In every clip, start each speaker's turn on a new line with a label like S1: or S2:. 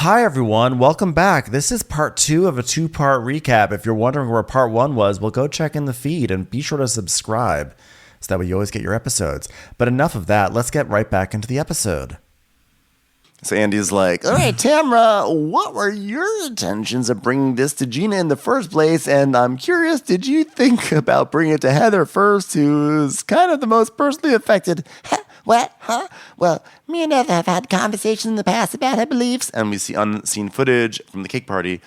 S1: Hi, everyone. Welcome back. This is part 2 of a 2-part recap. If you're wondering where part 1 was, well, go check in the feed and be sure to subscribe so that way you always get your episodes. But enough of that. Let's get right back into the episode. So Andy's like, all right, Tamra, what were your intentions of bringing this to Gina in the first place? And I'm curious, did you think about bringing it to Heather first, who's kind of the most personally affected? What? Huh? Well, me and Heather have had conversations in the past about her beliefs. And we see unseen footage from the cake party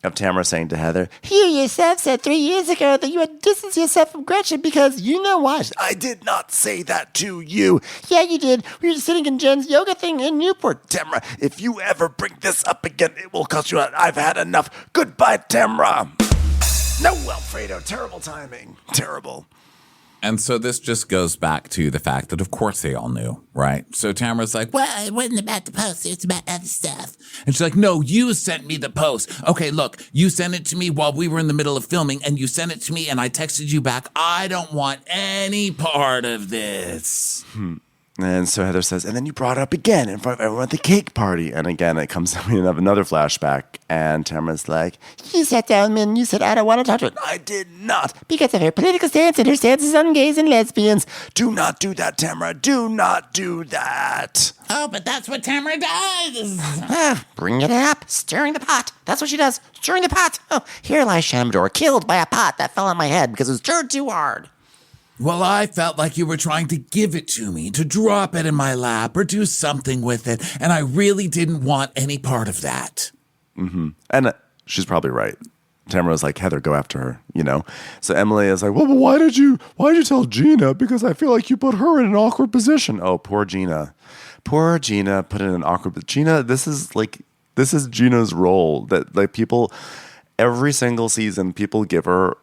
S1: of Tamra saying to Heather, you yourself said 3 years ago that you had distanced yourself from Gretchen because you know what? I did not say that to you. Yeah, you did. We were just sitting in Jen's yoga thing in Newport. Tamra, if you ever bring this up again, it will cost you. I've had enough. Goodbye, Tamra. No, Alfredo. Terrible timing. Terrible.
S2: And so this just goes back to the fact that, of course, they all knew, right? So Tamara's like, well, it wasn't about the post. It's about other stuff. And she's like, no, you sent me the post. Okay, look, you sent it to me while we were in the middle of filming, and you sent it to me, and I texted you back. I don't want any part of this.
S1: And so Heather says, and then you brought it up again in front of everyone at the cake party. And again, it comes we have another flashback. And Tamara's like, you sat down with me and you said, I don't want to talk to her. I did not. Because of her political stance and her stances on gays and lesbians. Do not do that, Tamara. Do not do that.
S2: Oh, but that's what Tamara does.
S1: Bring it up. Stirring the pot. That's what she does. Stirring the pot. Oh, here lies Shamdor, killed by a pot that fell on my head because it was stirred too hard.
S2: Well, I felt like you were trying to give it to me, to drop it in my lap or do something with it, and I really didn't want any part of that.
S1: Mm-hmm. And she's probably right. Tamara was like, Heather, go after her, you know? So Emily is like, well, but why did you tell Gina? Because I feel like you put her in an awkward position. Oh, poor Gina. Poor Gina put in an awkward position. Gina, this is Gina's role that like people, every single season, people give her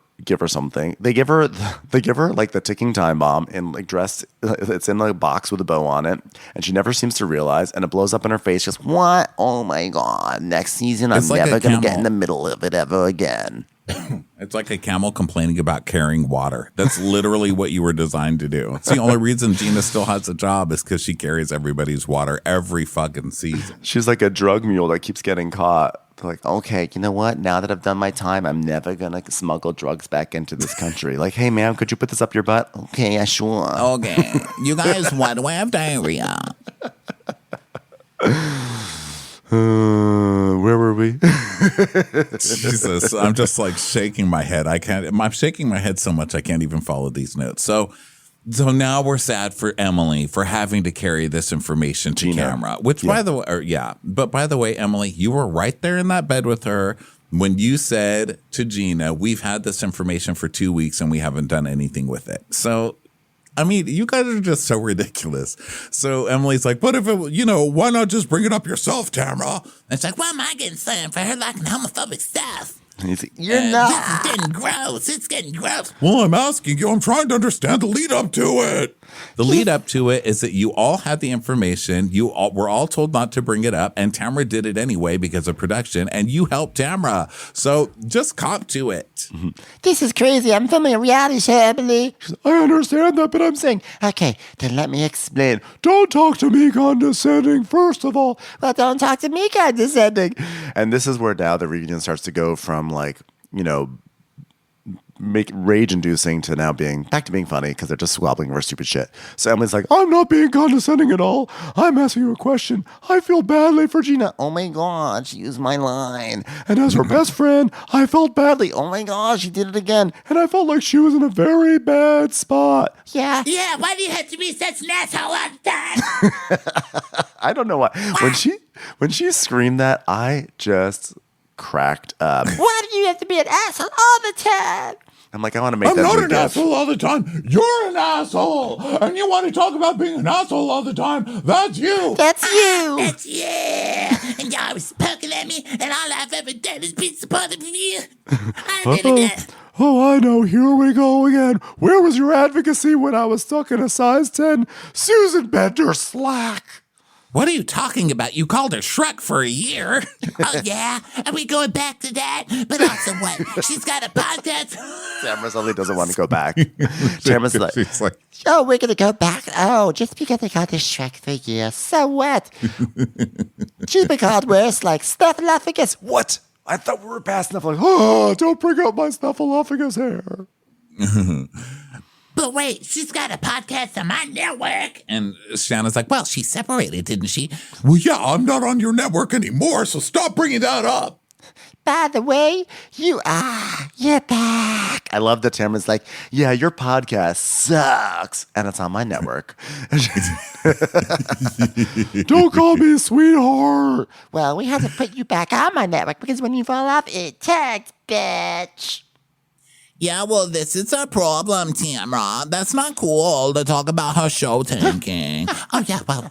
S1: something. They give her like the ticking time bomb and like dressed. It's in like a box with a bow on it, and she never seems to realize. And it blows up in her face. Just what? Oh my god! Next season, I'm like never gonna get in the middle of it ever again.
S2: It's like a camel complaining about carrying water. That's literally what you were designed to do. It's the only reason Gina still has a job is because she carries everybody's water every fucking season.
S1: She's like a drug mule that keeps getting caught. They're like, okay, you know what? Now that I've done my time, I'm never going to smuggle drugs back into this country. Like, hey, ma'am, could you put this up your butt? Okay, yeah, sure.
S2: Okay. You guys, why do I have diarrhea?
S1: Where were we?
S2: Jesus, I'm just like shaking my head. I'm shaking my head so much I can't even follow these notes. So now we're sad for Emily for having to carry this information to camera, which by the way, Emily, you were right there in that bed with her when you said to Gina, we've had this information for 2 weeks and we haven't done anything with it. So, I mean, you guys are just so ridiculous. So Emily's like, but if it, why not just bring it up yourself, Tamara? And it's like, why am I getting slammed for her liking homophobic stuff?
S1: And he's like, you're not.
S2: This is getting gross. It's getting gross.
S3: Well, I'm asking you. I'm trying to understand the lead up to it.
S2: The lead up to it is that you all had the information. Were all told not to bring it up, and Tamara did it anyway because of production, and you helped Tamara. So just cop to it.
S1: Mm-hmm. This is crazy. I'm filming a reality show, Emily. I understand that, but I'm saying, okay, then let me explain. Don't talk to me condescending, first of all. Well, don't talk to me condescending. And this is where now the reunion starts to go from like, make rage-inducing to now back to being funny because they're just squabbling over stupid shit. So Emily's like, I'm not being condescending at all. I'm asking you a question. I feel badly for Gina. Oh my god, she used my line. And as her best friend, I felt badly. Oh my god, she did it again. And I felt like she was in a very bad spot. Yeah.
S2: Yeah, why do you have to be such an asshole all the time?
S1: I don't know why. When she screamed that, I just cracked up. Why do you have to be an asshole all the time? I'm like, I want to make
S3: I'm
S1: that.
S3: I'm not an asshole all the time. You're an asshole. And you want to talk about being an asshole all the time. That's you.
S1: That's you.
S2: That's you. And y'all was poking at me, and all I've ever done is be supportive of you.
S1: Oh, I know. Here we go again. Where was your advocacy when I was stuck in a size 10 Susan Bender slack?
S2: What are you talking about? You called her Shrek for a year.
S4: Oh, yeah? Are we going back to that? But also what? She's got a podcast?
S1: Tamara suddenly doesn't want to go back. Tamara's like,
S2: She's like,
S4: Oh, we're going to go back. Oh, just because I called her Shrek for a year. So what? She's been called worse, like Snuffleupagus.
S1: what? I thought we were past Snuffleupagus. Oh, don't bring up my Snuffleupagus hair.
S4: But wait, she's got a podcast on my network.
S2: and Shanna's like, well, she separated, didn't she?
S3: Well, yeah, I'm not on your network anymore, so stop bringing that up.
S4: By the way, you're back.
S1: I love that Tamara's like, yeah, your podcast sucks. And it's on my network. Don't call me sweetheart.
S4: Well, we had to put you back on my network because when you fall off, it tags, bitch.
S2: Yeah, well, this is a problem, Tamara. That's not cool to talk about her show tanking.
S4: Oh, yeah, well,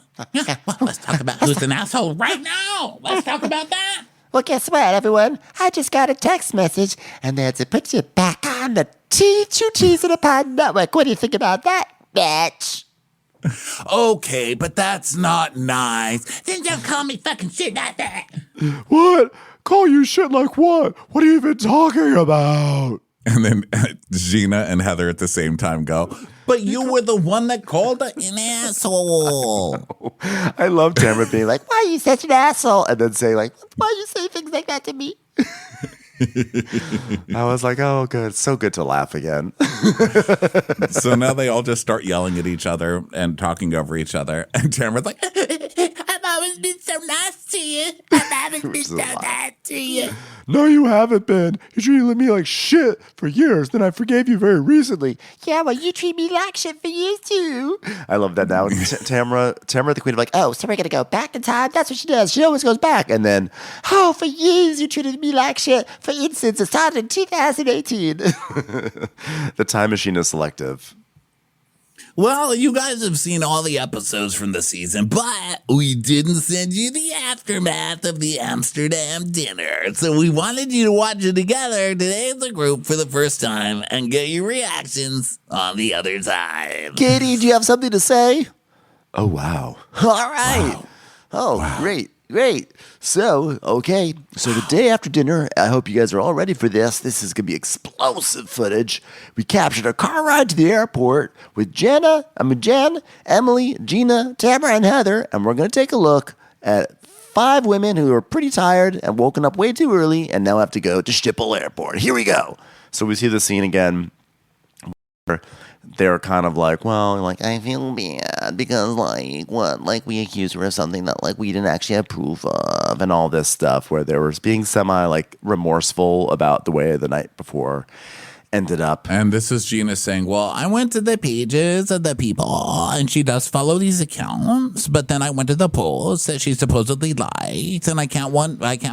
S2: Let's talk about who's an asshole right now. Let's talk about that.
S4: well, guess what, everyone? I just got a text message, and they had to put you back on the T2Ts in the Pod Network. What do you think about that, bitch?
S2: Okay, but that's not nice.
S4: Then don't call me fucking shit like that.
S1: What? Call you shit like what? What are you even talking about?
S2: And then Gina and Heather at the same time go, but you were the one that called her an asshole.
S1: I love Tamara being like, why are you such an asshole? And then say like, why you say things like that to me? I was like, oh, good. It's so good to laugh again.
S2: So now they all just start yelling at each other and talking over each other. And Tamara's like,
S4: I've always been so nice to you. I've always been so nice to you.
S1: No, you haven't been. You treated me like shit for years. Then I forgave you very recently.
S4: Yeah, well, you treat me like shit for years, too.
S1: I love that now. Tamara, the queen of like, oh, so we're going to go back in time? That's what she does. She always goes back. And then,
S4: Oh, for years you treated me like shit. For instance, it started in 2018.
S1: the time machine is selective.
S2: well, you guys have seen all the episodes from the season, but we didn't send you the aftermath of the Amsterdam dinner. So we wanted you to watch it together today as a group for the first time and get your reactions on the other side.
S4: Katie, do you have something to say?
S1: Oh, wow.
S4: All right. Oh, great. So, okay. So the day after dinner, I hope you guys are all ready for this. This is going to be explosive footage. We captured a car ride to the airport with Jen, Emily, Gina, Tamara, and Heather. And we're going to take a look at 5 women who are pretty tired and woken up way too early and now have to go to Schiphol Airport. Here we go. So we see the scene again. They're kind of like, well, like, I feel bad because, like, what? Like, we accused her of something that, like, we didn't actually have proof of and all this stuff where they were being semi, like, remorseful about the way the night before ended up.
S2: And this is Gina saying, well, I went to the pages of the people, and she does follow these accounts, but then I went to the posts that she supposedly liked, and I can't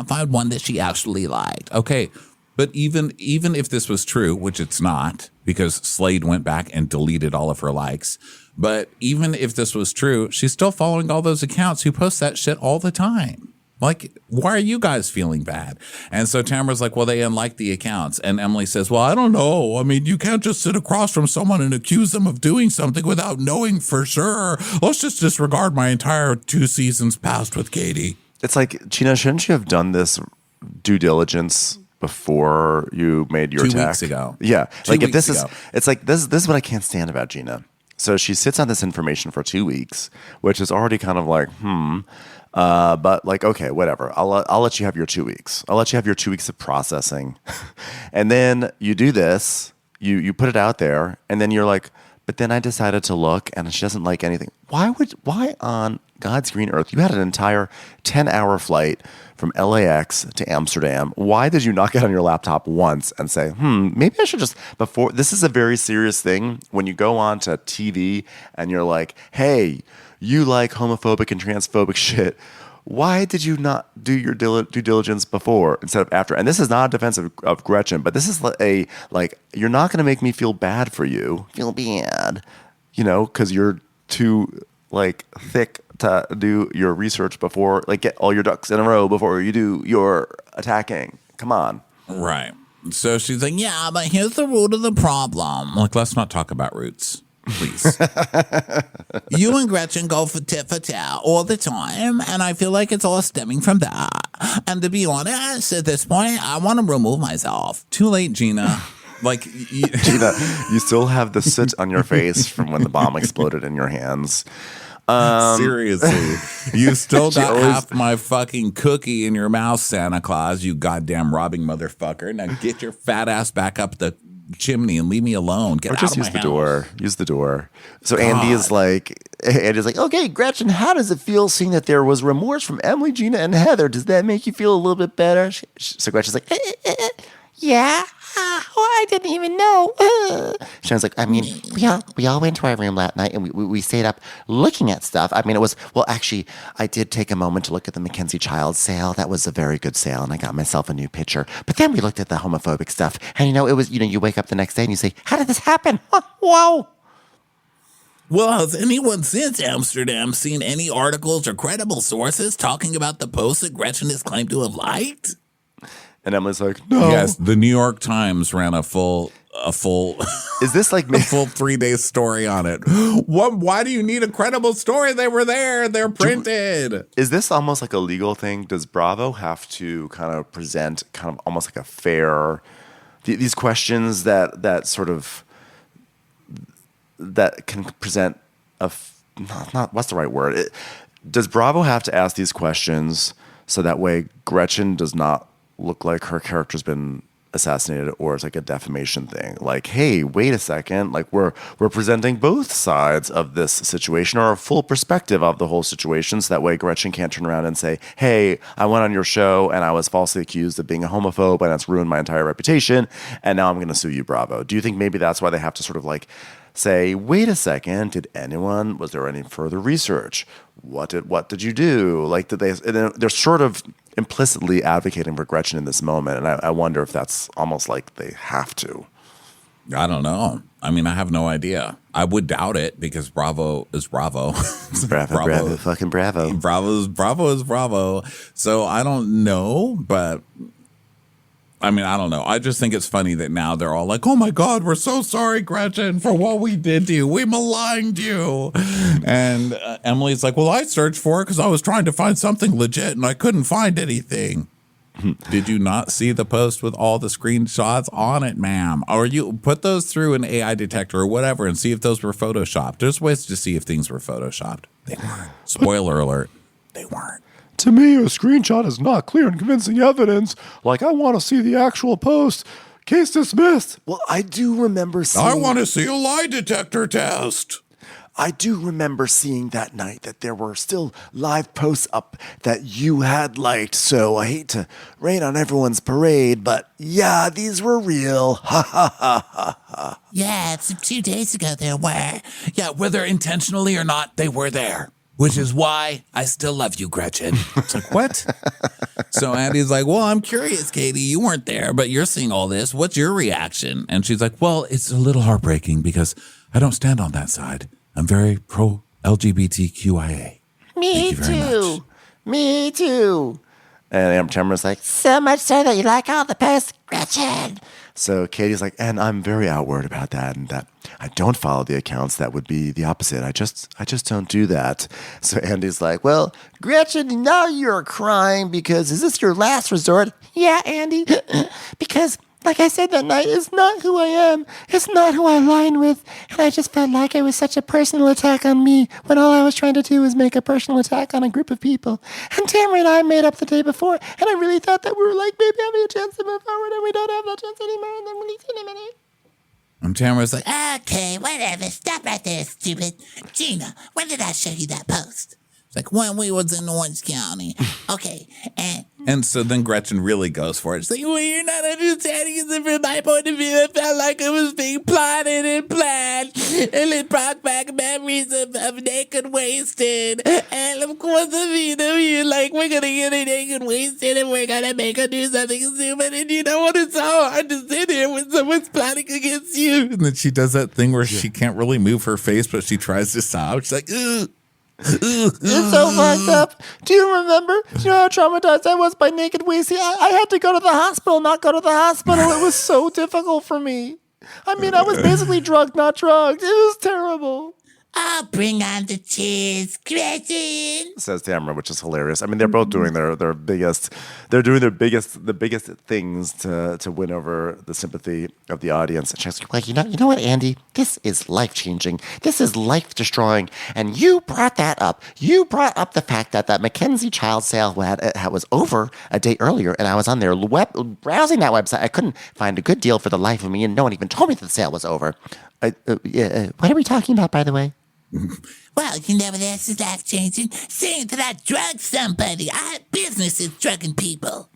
S2: find one that she actually liked. Okay, but even if this was true, which it's not, because Slade went back and deleted all of her likes, but even if this was true, she's still following all those accounts who post that shit all the time. Like, why are you guys feeling bad? And so Tamara's like, well, they unlike the accounts. And Emily says, well, I don't know. I mean, you can't just sit across from someone and accuse them of doing something without knowing for sure. Let's just disregard my entire 2 seasons past with Katie.
S1: It's like, Gina, shouldn't you have done this due diligence before you made your
S2: 2
S1: attack?
S2: weeks ago.
S1: Yeah.
S2: 2
S1: Like, if
S2: weeks
S1: this
S2: ago.
S1: is, it's like, this is what I can't stand about Gina. So she sits on this information for 2 weeks, which is already kind of like, but like, okay, whatever. I'll let you have your 2 weeks. I'll let you have your 2 weeks of processing. And then you do this, you put it out there, and then you're like, but then I decided to look and she doesn't like anything. Why on God's green earth? You had an entire 10-hour flight from LAX to Amsterdam. Why did you not get on your laptop once and say, maybe I should just, before, this is a very serious thing when you go on to TV and you're like, hey, you like homophobic and transphobic shit. Why did you not do your due diligence before instead of after? And this is not a defense of Gretchen, but this is you're not going to make me feel bad for you.
S4: Feel bad.
S1: Because you're too, thick to do your research before, get all your ducks in a row before you do your attacking. Come on.
S2: Right. So she's like, yeah, but here's the root of the problem. Like, let's not talk about roots. Please. You and Gretchen go for tit for tat all the time, and I feel like it's all stemming from that. And to be honest, at this point, I want to remove myself. Too late, Gina. Like,
S1: Gina, you still have the soot on your face from when the bomb exploded in your hands.
S2: Seriously, you still got half my fucking cookie in your mouth, Santa Claus, you goddamn robbing motherfucker. Now get your fat ass back up the chimney and leave me alone. Get out
S1: just
S2: of
S1: use
S2: my
S1: the
S2: house.
S1: door. Use the door. So Andy's like, okay, Gretchen, how does it feel seeing that there was remorse from Emily, Gina, and Heather? Does that make you feel a little bit better? So Gretchen's like, yeah. I didn't even know. Sharon's like, I mean, we all went to our room last night and we stayed up looking at stuff. I mean, it was, well, actually, I did take a moment to look at the Mackenzie Child sale. That was a very good sale, and I got myself a new picture. But then we looked at the homophobic stuff, and it was, you wake up the next day and you say, how did this happen? Whoa.
S2: Well, has anyone since Amsterdam seen any articles or credible sources talking about the post that Gretchen has claimed to have liked?
S1: And Emily's like, no.
S2: Yes, the New York Times ran a full
S1: Is this like
S2: a full 3-day story on it. Why do you need a credible story? They were there. They're printed.
S1: Is this almost like a legal thing? Does Bravo have to kind of present kind of almost like a fair these questions that sort of that can present not what's the right word? Does Bravo have to ask these questions so that way Gretchen does not look like her character's been assassinated, or it's like a defamation thing? Like, hey, wait a second, like we're presenting both sides of this situation, or a full perspective of the whole situation, so that way Gretchen can't turn around and say, hey, I went on your show and I was falsely accused of being a homophobe and that's ruined my entire reputation, and now I'm going to sue you, Bravo. Do you think maybe that's why they have to sort of like say, wait a second, was there any further research? What did you do? Like, they're sort of implicitly advocating for Gretchen in this moment, and I wonder if that's almost like they have to.
S2: I don't know. I mean, I have no idea. I would doubt it because Bravo is Bravo.
S1: Bravo, fucking Bravo.
S2: Bravo is Bravo. So I don't know, but I mean, I don't know. I just think it's funny that now they're all like, oh my God, we're so sorry, Gretchen, for what we did to you. We maligned you. And Emily's like, well, I searched for it because I was trying to find something legit and I couldn't find anything. Did you not see the post with all the screenshots on it, ma'am? Or you put those through an AI detector or whatever and see if those were photoshopped. There's ways to see if things were photoshopped. They weren't. Spoiler alert. They weren't.
S3: To me, a screenshot is not clear and convincing evidence. Like, I want to see the actual post. Case dismissed.
S1: Well, I do remember seeing...
S3: I want to see a lie detector test.
S1: I do remember seeing that night that there were still live posts up that you had liked, so I hate to rain on everyone's parade, but yeah, these were real. Ha ha ha ha ha.
S2: Yeah, it's 2 days ago there were. Yeah, whether intentionally or not, they were there. Which is why I still love you, Gretchen. It's like, what? So Andy's like, well, I'm curious, Katie. You weren't there, but you're seeing all this. What's your reaction? And she's like, well, it's a little heartbreaking because I don't stand on that side. I'm very pro-LGBTQIA.
S4: Me too. Me too.
S1: And Tamara's like,
S4: So much so that you like all the posts, Gretchen.
S1: so Katie's like, and I'm very outward about that, and that I don't follow the accounts that would be the opposite. I just don't do that. So Andy's like, well,
S4: Gretchen, now you're crying because is this your last resort? Yeah, Andy. Because, like I said that night, it's not who I am. It's not who I align with. And I just felt like it was such a personal attack on me when all I was trying to do was make a personal attack on a group of people. And Tamara and I made up the day before, and I really thought that we were like maybe having a chance to move forward, and we don't have that chance anymore, and then we need in a minute.
S2: And Tamara's like,
S5: Okay, whatever. Stop right there, stupid. Gina, when did I show you that post?
S2: it's like when we was in Orange County.
S5: Okay,
S2: And so then Gretchen really goes for it. She's like, well, you're not understanding it from my point of view. It felt like it was being plotted and planned. And it brought back memories of naked wasted. And of course, you're like, we're going to get a naked wasted and we're going to make her do something stupid. And you know what? It's so hard to sit here when someone's plotting against you. And then she does that thing where she can't really move her face, but she tries to sob. She's like, ugh.
S4: It's so fucked up. Do you remember? Do you know how traumatized I was by naked wasted? I had to go to the hospital, not go to the hospital. It was so difficult for me. I mean, I was basically drugged, not drugged. It was terrible.
S5: Oh, bring on the cheers, Gretchen.
S1: Says Tamara, which is hilarious. I mean, they're both doing their biggest. They're doing the biggest things to win over the sympathy of the audience. And she's
S4: Like, you know what, Andy? This is life-changing. This is life-destroying. And you brought that up. You brought up the fact that Mackenzie child sale was over a day earlier, and I was on there browsing that website. I couldn't find a good deal for the life of me, and no one even told me that the sale was over. What are we talking about, by the way?
S5: Well, you know what else is life-changing? Saying that I drugged somebody. I have businesses drugging people.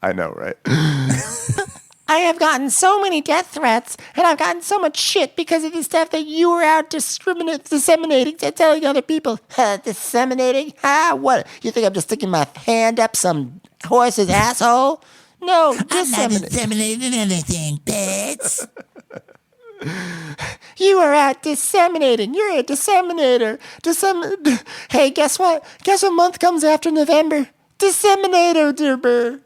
S1: I know, right?
S4: I have gotten so many death threats, and I've gotten so much shit because of the stuff that you were out disseminating to telling other people. Disseminating? What? You think I'm just sticking my hand up some horse's asshole? No,
S5: I'm not disseminating anything, bitch.
S4: You are out disseminating. You're a disseminator. Hey, guess what? Guess what month comes after November? Disseminator, Derber.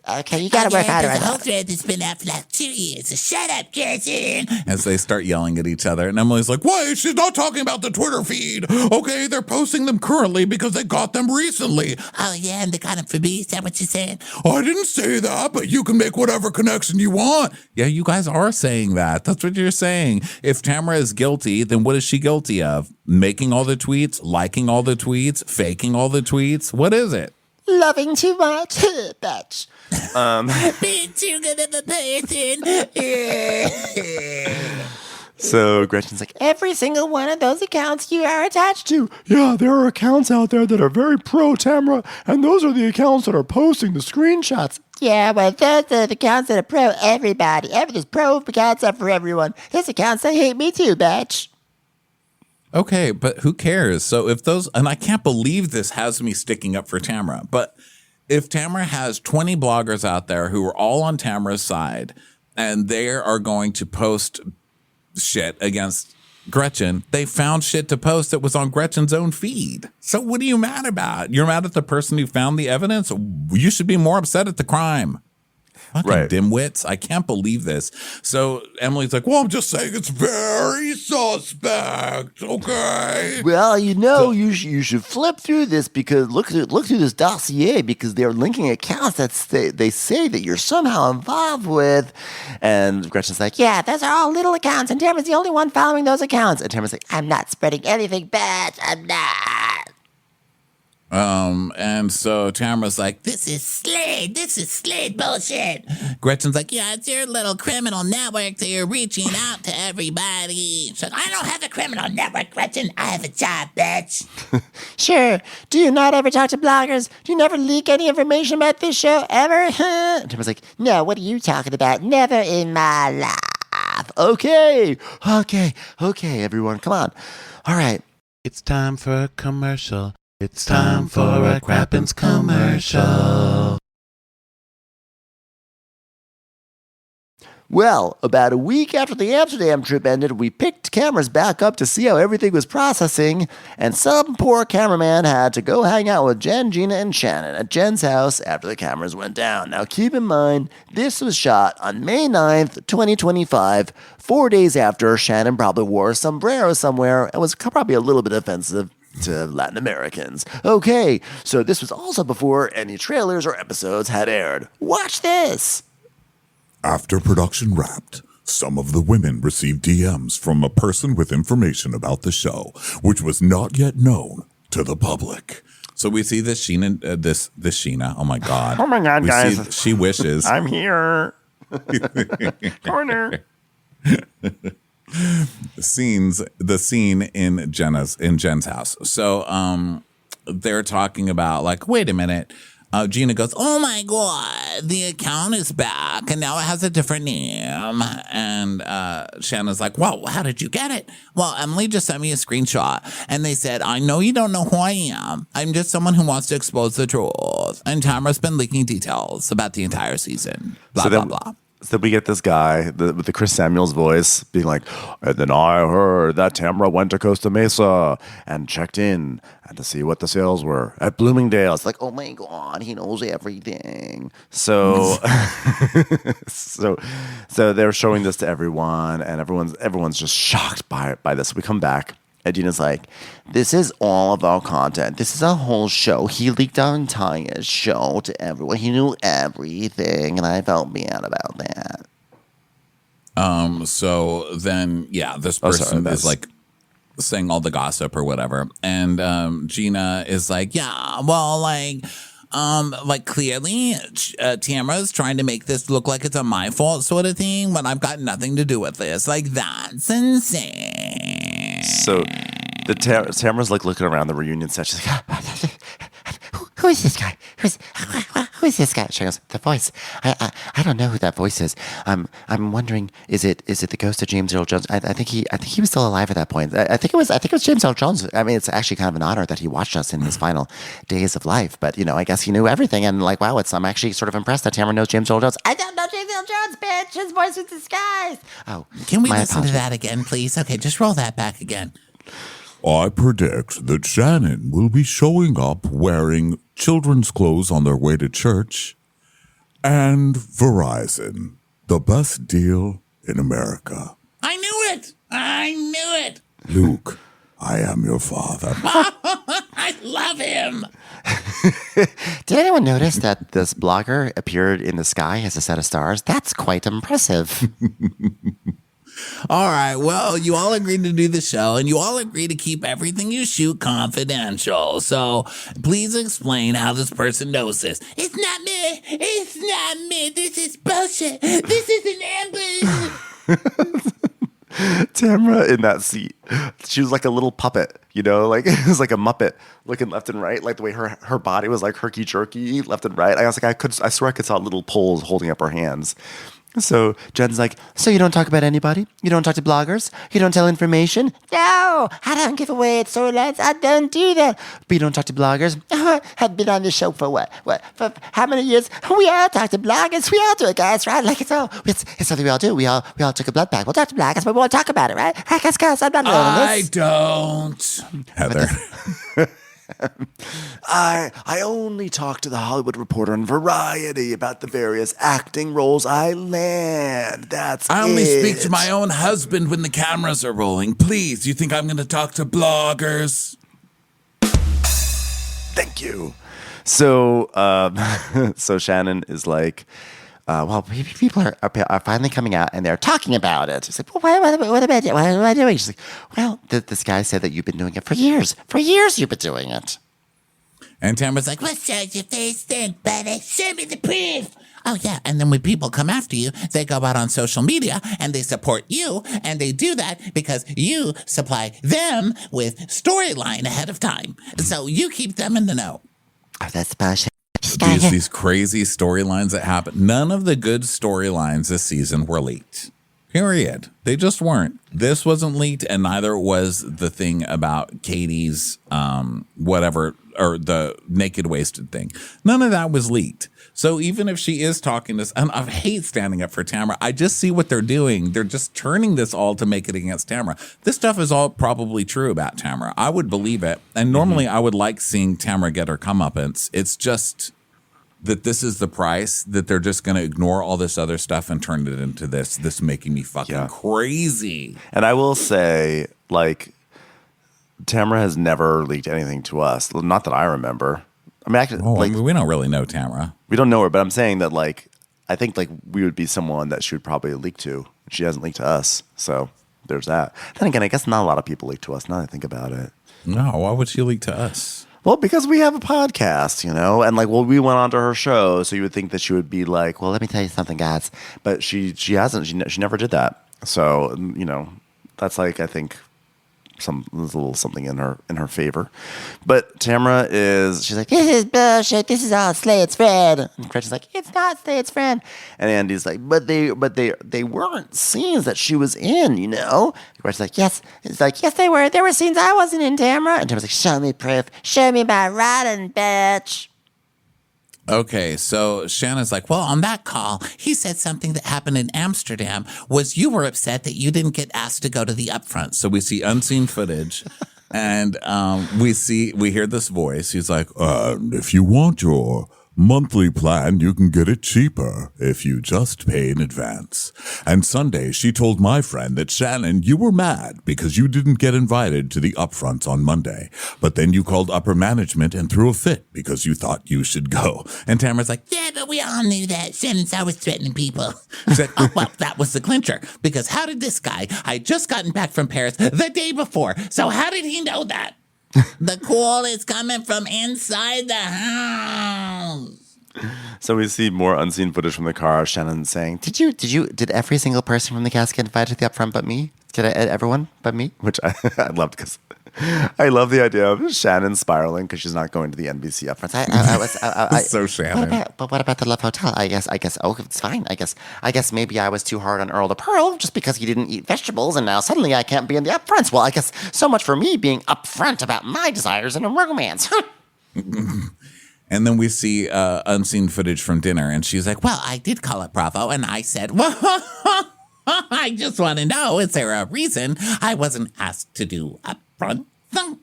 S4: Okay, you gotta work harder.
S5: The whole thread has been out for like 2 years, so shut up, Gretchen.
S2: As they start yelling at each other. And Emily's like, wait, she's not talking about the Twitter feed. Okay, they're posting them currently because they got them recently.
S5: Oh, yeah, and they got them for me. Is that what you said?
S2: I didn't say that, but you can make whatever connection you want. Yeah, you guys are saying that. That's what you're saying. If Tamara is guilty, then what is she guilty of? Making all the tweets, liking all the tweets, faking all the tweets? What is it?
S4: Loving too much, bitch.
S5: Being too good of a person.
S1: So Gretchen's like,
S4: Every single one of those accounts you are attached to.
S3: Yeah, there are accounts out there that are very pro Tamara, and those are the accounts that are posting the screenshots.
S4: Yeah, well, those are the accounts that are pro everybody. There's pro accounts up for everyone. There's accounts that hate me too, bitch.
S2: Okay, but who cares? So if those, and I can't believe this has me sticking up for Tamara, but if Tamara has 20 bloggers out there who are all on Tamara's side and they are going to post shit against Gretchen, they found shit to post that was on Gretchen's own feed. So what are you mad about? You're mad at the person who found the evidence? You should be more upset at the crime. Fucking
S1: Right.
S2: dimwits. I can't believe this. So Emily's like, well, I'm just saying it's very suspect. Okay.
S4: Well, you should flip through this because look through this dossier because they're linking accounts that they say that you're somehow involved with. And Gretchen's like, yeah, those are all little accounts, and Tamara's the only one following those accounts. And Tamara's like, I'm not spreading anything bad. I'm not.
S2: And so Tamara's like,
S5: This is Slade bullshit.
S2: Gretchen's like, yeah,
S5: Yeah, it's your little criminal network that you're reaching out to everybody. So I don't have a criminal network, Gretchen. I have a job, bitch.
S4: Sure. Do you not ever talk to bloggers? Do you never leak any information about this show ever? Tamara's like, no, what are you talking about? Never in my life. Okay, everyone, come on. All right.
S6: It's time for a commercial. It's time for a Crappens commercial.
S4: Well, about a week after the Amsterdam trip ended, we picked cameras back up to see how everything was processing, and some poor cameraman had to go hang out with Jen, Gina, and Shannon at Jen's house after the cameras went down. Now, keep in mind, this was shot on May 9th, 2025, 4 days after Shannon probably wore a sombrero somewhere and was probably a little bit offensive to Latin Americans. Okay, so this was also before any trailers or episodes had aired. Watch this!
S3: After production wrapped, some of the women received DMs from a person with information about the show, which was not yet known to the public.
S2: so we see this Sheena, this Sheena. Oh my God.
S1: Oh my God,
S2: We
S1: guys.
S2: see She Wishes.
S1: I'm here. Corner.
S2: The scene in Jen's house. So they're talking about like, wait a minute. Gina goes, oh my God, the account is back and now it has a different name. And Shannon's like, well, how did you get it? Well, Emily just sent me a screenshot and they said, I know you don't know who I am. I'm just someone who wants to expose the truth. And Tamara's been leaking details about the entire season. Blah, blah, blah.
S1: So we get this guy with the Chris Samuels voice being like, and then I heard that Tamara went to Costa Mesa and checked in and to see what the sales were at Bloomingdale. It's like, oh my God, he knows everything. So, so they're showing this to everyone, and everyone's just shocked by this. We come back. Adina's like, this is all of our content. This is a whole show. He leaked our entire show to everyone. He knew everything, and I felt bad about that.
S2: So then, yeah, this person is like saying all the gossip or whatever. And Gina is like, yeah, well, like clearly Tamara's trying to make this look like it's a my fault sort of thing, but I've got nothing to do with this. Like, that's insane.
S1: So Tamara's like looking around the reunion set. She's like, who is this guy? Who is this guy? She goes, the voice. I don't know who that voice is. I'm wondering, is it the ghost of James Earl Jones? I think he was still alive at that point. I think it was James Earl Jones. I mean, it's actually kind of an honor that he watched us in his final days of life. But I guess he knew everything. And like, wow, I'm actually sort of impressed that Tamara knows James Earl Jones. I don't know James Earl Jones, bitch. His voice was disguised. Oh,
S5: can we listen to that again, please? Okay, just roll that back again.
S3: I predict that Shannon will be showing up wearing children's clothes on their way to church. And Verizon, the best deal in America.
S5: I knew it.
S3: Luke, I am your father.
S5: I love him.
S1: Did anyone notice that this blogger appeared in the sky as a set of stars? That's quite impressive.
S5: All right, well, you all agreed to do the show, and you all agreed to keep everything you shoot confidential. So please explain how this person knows this. It's not me. This is bullshit. This is an ambush.
S1: Tamara in that seat, she was like a little puppet, like it was like a Muppet looking left and right, like the way her body was like herky jerky left and right. I was like, I swear I could saw little poles holding up her hands. So Jen's like, so you don't talk about anybody? You don't talk to bloggers? You don't tell information? No, I don't give away storylines. I don't do that. But you don't talk to bloggers? I've been on this show for what? For how many years? We all talk to bloggers. We all do it, guys, right? Like it's something we all do. We all took a blood bag. We'll talk to bloggers, but we won't talk about it, right? Right, guys, I'm not alone in this.
S2: I don't. Heather.
S1: I only talk to the Hollywood Reporter and Variety about the various acting roles I land.
S2: I only speak to my own husband when the cameras are rolling. Please, you think I'm going to talk to bloggers?
S1: Thank you. So, so Shannon is like, well, people are finally coming out and they're talking about it. She's like, well, what am I doing? She's like, well, this guy said that you've been doing it for years. For years you've been doing it.
S2: And Tamara's like,
S5: what shows your face think, buddy? Show me the proof. Oh, yeah. And then when people come after you, they go out on social media and they support you. And they do that because you supply them with storyline ahead of time. So you keep them in the know.
S1: Oh, that's bullshit.
S2: These crazy storylines that happen. None of the good storylines this season were leaked. Period. They just weren't. This wasn't leaked, and neither was the thing about Katie's whatever, or the naked wasted thing. None of that was leaked. So even if she is talking this, and I hate standing up for Tamara, I just see what they're doing. They're just turning this all to make it against Tamara. This stuff is all probably true about Tamara. I would believe it. And normally I would like seeing Tamara get her comeuppance. It's just that this is the price, that they're just going to ignore all this other stuff and turn it into this making me fucking crazy.
S1: And I will say, like, Tamara has never leaked anything to us. Not that I remember. I mean, actually,
S2: we don't really know Tamara.
S1: We don't know her, but I'm saying that, like, I think, like, we would be someone that she would probably leak to. She hasn't leaked to us, so there's that. Then again, I guess not a lot of people leak to us, now that I think about it.
S2: No, why would she leak to us?
S1: Well, because we have a podcast, and like, well, we went on to her show, so you would think that she would be like, well, let me tell you something, guys. But she hasn't. She never did that. So, that's like, I think there's a little something in her favor. But Tamara she's like, this is bullshit. This is all Slade's friend. And Gretchen's like, it's not Slade's friend. And Andy's like, but they weren't scenes that she was in, Gretchen's like, yes. It's like, yes, they were. There were scenes I wasn't in, Tamara. And Tamara's like, show me proof. Show me by writing, bitch.
S2: Okay, so Shannon's like, well, on that call, he said something that happened in Amsterdam was you were upset that you didn't get asked to go to the upfront. So we see unseen footage and we hear this voice. He's like,
S3: If you want your monthly plan, you can get it cheaper if you just pay in advance. And Sunday, she told my friend that, Shannon, you were mad because you didn't get invited to the upfronts on Monday. But then you called upper management and threw a fit because you thought you should go.
S2: and Tamara's like,
S5: Yeah, but we all knew that. Shannon's always threatening people.
S2: she's like, oh, well, that was the clincher. Because how did this guy, I had just gotten back from Paris the day before. So how did he know that?
S5: The call is coming from inside the house.
S1: So we see more unseen footage from the car. Shannon saying, did every single person from the cast get invited to the upfront but me? Did everyone but me? Which I loved because I love the idea of Shannon spiraling because she's not going to the NBC upfronts.
S2: So Shannon.
S1: What about the Love Hotel? I guess, oh, it's fine. I guess maybe I was too hard on Earl the Pearl just because he didn't eat vegetables and now suddenly I can't be in the upfronts. Well, I guess so much for me being upfront about my desires in a romance.
S2: And then we see unseen footage from dinner. And she's like, well,
S5: Well, I did call up Bravo and I said, well, I just want to know, is there a reason I wasn't asked to do upfront?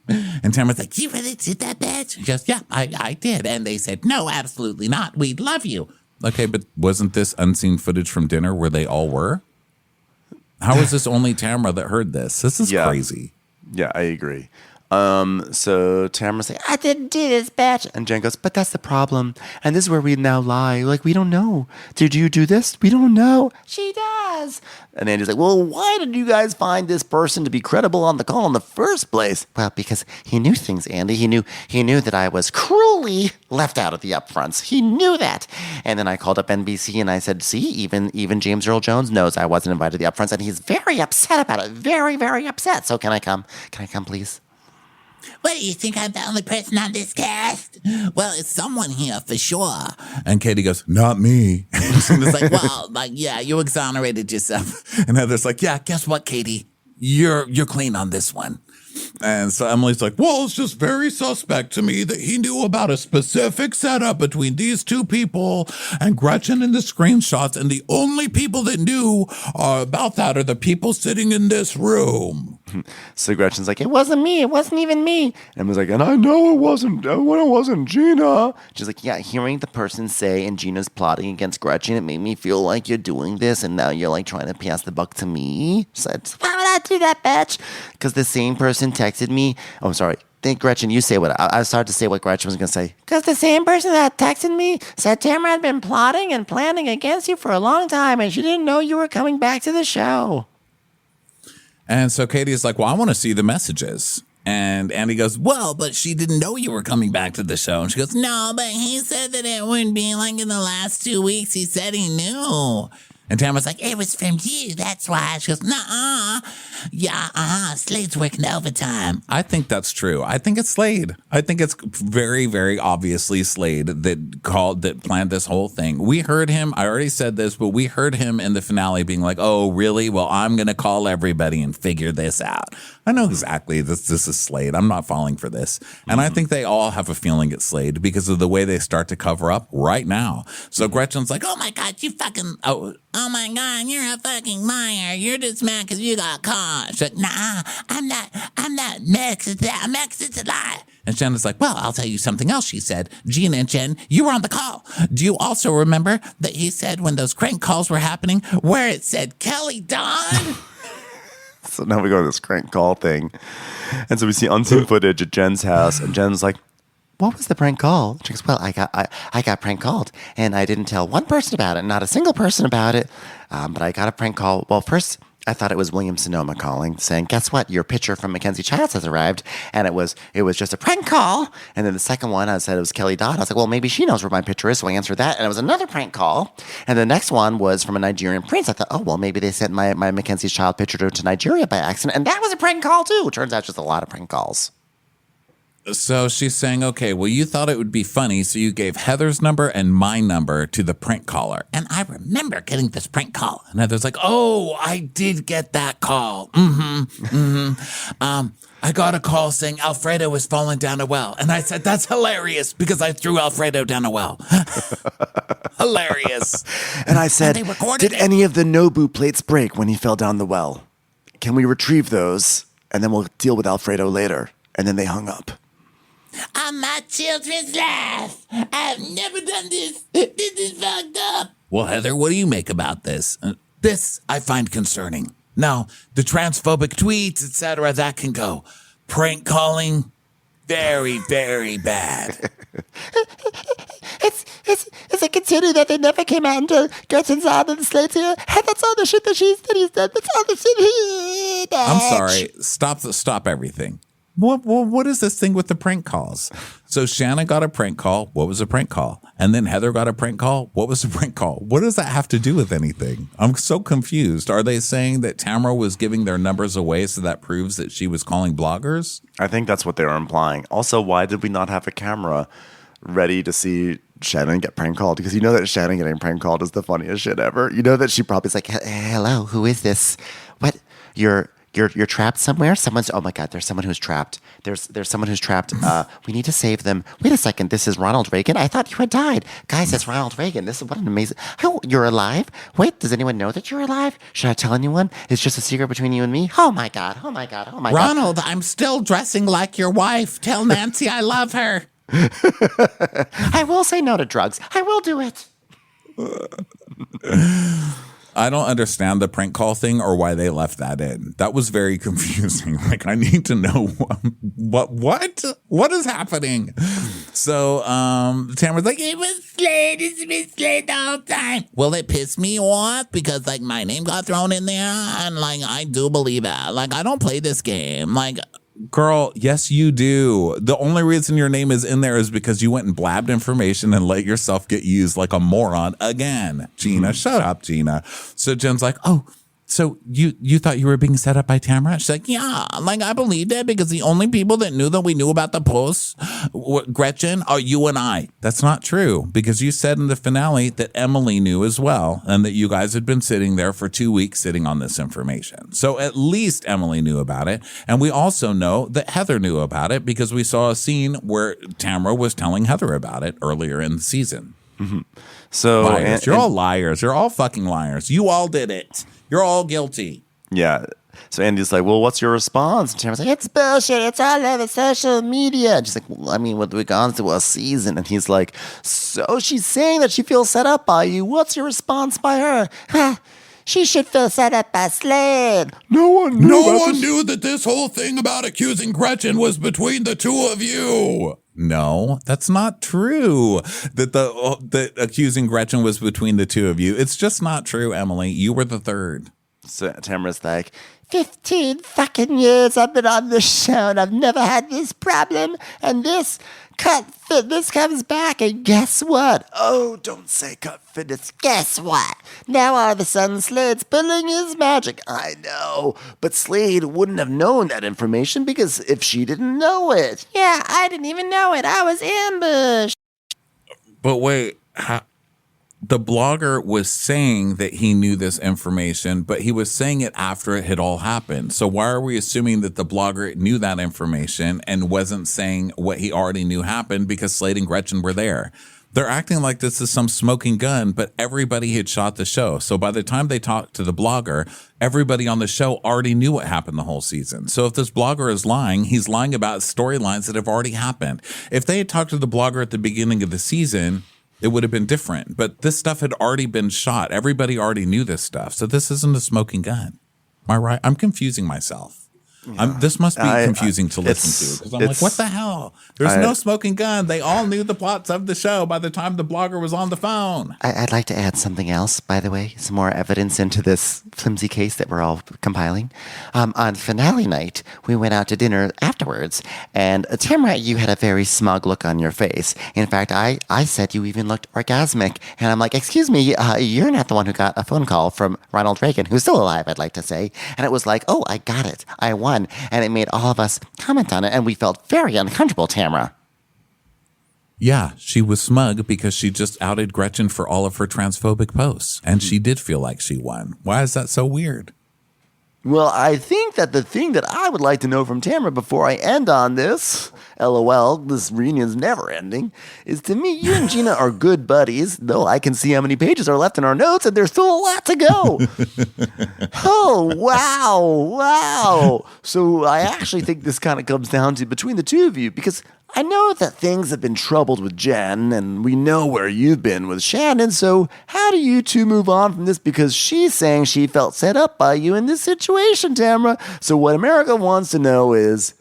S2: and Tamara's like,
S5: You really did that, bitch?
S2: she goes, yeah, I did. And they said,
S5: No, absolutely not. We love you.
S2: okay, but wasn't this unseen footage from dinner where they all were? How is this only Tamara that heard this? This is crazy.
S1: Yeah, I agree. So Tamara's like, I didn't do this, bitch. And Jen goes, but that's the problem. And this is where we now lie. Like, we don't know. Did you do this? We don't know. She does. And Andy's like, well, why did you guys find this person to be credible on the call in the first place? Well, because he knew things, Andy. He knew that I was cruelly left out of the upfronts. He knew that. And then I called up NBC and I said, see, even James Earl Jones knows I wasn't invited to the upfronts. And he's very upset about it. Very, very upset. So can I come? Can I come, please?
S5: What, do you think I'm the only person on this cast? Well, it's someone here for sure.
S2: And Katie goes,
S3: Not me.
S2: and it's like, well, like, yeah, you exonerated yourself. And Heather's like, yeah, guess what, Katie? You're clean on this one. And so Emily's like, well, it's just very suspect to me that he knew about a specific setup between these two people and Gretchen in the screenshots. And the only people that knew about that are the people sitting in this room.
S1: So Gretchen's like, it wasn't me. It wasn't even me. And Emma's like, and I know it wasn't. When it wasn't Gina. She's like, yeah, hearing the person say, and Gina's plotting against Gretchen, it made me feel like you're doing this, and now you're like trying to pass the buck to me. So why would I do that, bitch? Because the same person texted me. Oh, sorry. Think Gretchen, you say what I started to say what Gretchen was going to say. Because the same person that texted me said Tamara had been plotting and planning against you for a long time, and she didn't know you were coming back to the show.
S2: And so Katie's like, well, I want to see the messages. And Andy goes, well, but she didn't know you were coming back to the show. And she goes,
S5: No, but he said that it wouldn't be like in the last 2 weeks. He said he knew.
S2: and Tamara's like,
S5: It was from you. That's why. She goes, nuh-uh. Yeah, Slade's working overtime.
S2: I think that's true. I think it's Slade. I think it's very, very obviously Slade that planned this whole thing. We heard him. I already said this, but we heard him in the finale being like, oh, really? Well, I'm going to call everybody and figure this out. I know exactly this is Slade. I'm not falling for this. And I think they all have a feeling it's Slade because of the way they start to cover up right now. So Gretchen's like,
S5: Oh my God, you fucking... Oh my God, you're a fucking liar. You're just mad because you got caught. She's like, nah, I'm not mad because I'm mad because it's a lie.
S2: and Shannon's like, well, I'll tell you something else, she said. Gina and Jen, you were on the call. Do you also remember that he said when those crank calls were happening where it said Kelly Dawn?
S1: So now we go to this crank call thing. And so we see unseen footage at Jen's house, and Jen's like, what was the prank call? She goes, well, I got prank called, and I didn't tell one person about it, not a single person about it, but I got a prank call. Well, first, I thought it was William Sonoma calling, saying, guess what? Your picture from Mackenzie Childs has arrived, and it was just a prank call. And then the second one, I said it was Kelly Dodd. I was like, well, maybe she knows where my picture is, so I answered that, and it was another prank call. And the next one was from a Nigerian prince. I thought, oh, well, maybe they sent my Mackenzie's Child picture to Nigeria by accident, and that was a prank call, too. Turns out just a lot of prank calls.
S2: So she's saying, okay, well, you thought it would be funny, so you gave Heather's number and my number to the prank caller.
S5: And I remember getting this prank call. And Heather's like, oh, I did get that call. I got a call saying Alfredo was falling down a well. And I said, that's hilarious because I threw Alfredo down a well. Hilarious.
S4: And I said,
S5: And they recorded
S4: did
S5: it.
S4: any of the Nobu plates break when he fell down the well? Can we retrieve those? And then we'll deal with Alfredo later. And then they hung up.
S5: On my children's life. I've never done this. This is fucked up.
S2: Well, Heather, what do you make about this? This I find concerning. Now, the transphobic tweets, etc., that can go. Prank calling, very, very bad.
S4: Is it considered that they never came out into Gertrude's on the slates here? Hey, that's all the shit that he's done. That's all the shit he did.
S2: I'm sorry. Stop everything. What is this thing with the prank calls? So Shannon got a prank call. What was a prank call? And then Heather got a prank call. What was a prank call? What does that have to do with anything? I'm so confused. Are they saying that Tamara was giving their numbers away so that proves that she was calling bloggers?
S1: I think that's what they were implying. Also, why did we not have a camera ready to see Shannon get prank called? Because you know that Shannon getting prank called is the funniest shit ever. You know that she probably is like, hello, who is this? What? You're trapped somewhere? Oh my God, there's someone who's trapped. There's someone who's trapped. We need to save them. Wait a second, this is Ronald Reagan? I thought you had died. Guys, it's Ronald Reagan. What an amazing... Oh, you're alive? Wait, does anyone know that you're alive? Should I tell anyone? It's just a secret between you and me? Oh my God.
S5: Ronald, I'm still dressing like your wife. Tell Nancy I love her.
S4: I will say no to drugs. I will do it.
S2: I don't understand the prank call thing or why they left that in. That was very confusing. Like, I need to know what is happening. So, Tamara's like,
S5: It's been Slade the whole time. Well, it pissed me off because, like, my name got thrown in there. And, like, I do believe it. Like, I don't play this game. Like...
S2: girl, yes, you do. The only reason your name is in there is because you went and blabbed information and let yourself get used like a moron again. Gina, shut up, Gina. So Jen's like, oh, so you thought you were being set up by Tamara? She's like, yeah, like I believed it because the only people that we knew about the posts, Gretchen, are you and I. That's not true because you said in the finale that Emily knew as well and that you guys had been sitting there for 2 weeks sitting on this information. So at least Emily knew about it. And we also know that Heather knew about it because we saw a scene where Tamara was telling Heather about it earlier in the season.
S1: Mm-hmm. So
S2: liars. You're all liars. You're all fucking liars. You all did it. You're all guilty.
S1: Yeah. So Andy's like, well, what's your response? And Tamara's like,
S4: It's bullshit. It's all over social media. And she's like, well, I mean, we've gone through a season. And he's like, so she's saying that she feels set up by you. What's your response by her? Huh. She should feel set up by Slade.
S3: No one knew that this whole thing about accusing Gretchen was between the two of you.
S2: No, that's not true. That accusing Gretchen was between the two of you. It's just not true, Emily. You were the third.
S1: so Tamara's like,
S4: 15 fucking years I've been on this show and I've never had this problem. And this cut fitness comes back. And guess what?
S1: oh, don't say cut fitness.
S4: Guess what? Now all of a sudden Slade's pulling his magic.
S1: I know, but Slade wouldn't have known that information because if she didn't know it.
S4: Yeah, I didn't even know it. I was ambushed.
S2: But wait, the blogger was saying that he knew this information, but he was saying it after it had all happened. So why are we assuming that the blogger knew that information and wasn't saying what he already knew happened because Slade and Gretchen were there? They're acting like this is some smoking gun, but everybody had shot the show. So by the time they talked to the blogger, everybody on the show already knew what happened the whole season. So if this blogger is lying, he's lying about storylines that have already happened. If they had talked to the blogger at the beginning of the season, it would have been different. But this stuff had already been shot. Everybody already knew this stuff. So this isn't a smoking gun. Am I right? I'm confusing myself. This must be confusing to listen to because I'm like, what the hell? There's no smoking gun. They all knew the plots of the show by the time the blogger was on the phone.
S4: I'd like to add something else, by the way, some more evidence into this flimsy case that we're all compiling. On finale night, we went out to dinner afterwards, and Tamara, you had a very smug look on your face. In fact, I said you even looked orgasmic, and I'm like, excuse me, you're not the one who got a phone call from Ronald Reagan, who's still alive, I'd like to say. And it was like, oh, I got it. I won. fun, and it made all of us comment on it, and we felt very uncomfortable, Tamara.
S2: Yeah, she was smug because she just outed Gretchen for all of her transphobic posts, and she did feel like she won. Why is that so weird?
S4: Well, I think that the thing that I would like to know from Tamara before I end on this, LOL, this reunion's never ending, is to me, you and Gina are good buddies, though I can see how many pages are left in our notes and there's still a lot to go. Oh, wow. So I actually think this kind of comes down to between the two of you, because I know that things have been troubled with Jen, and we know where you've been with Shannon, so how do you two move on from this? Because she's saying she felt set up by you in this situation, Tamara. So what America wants to know is,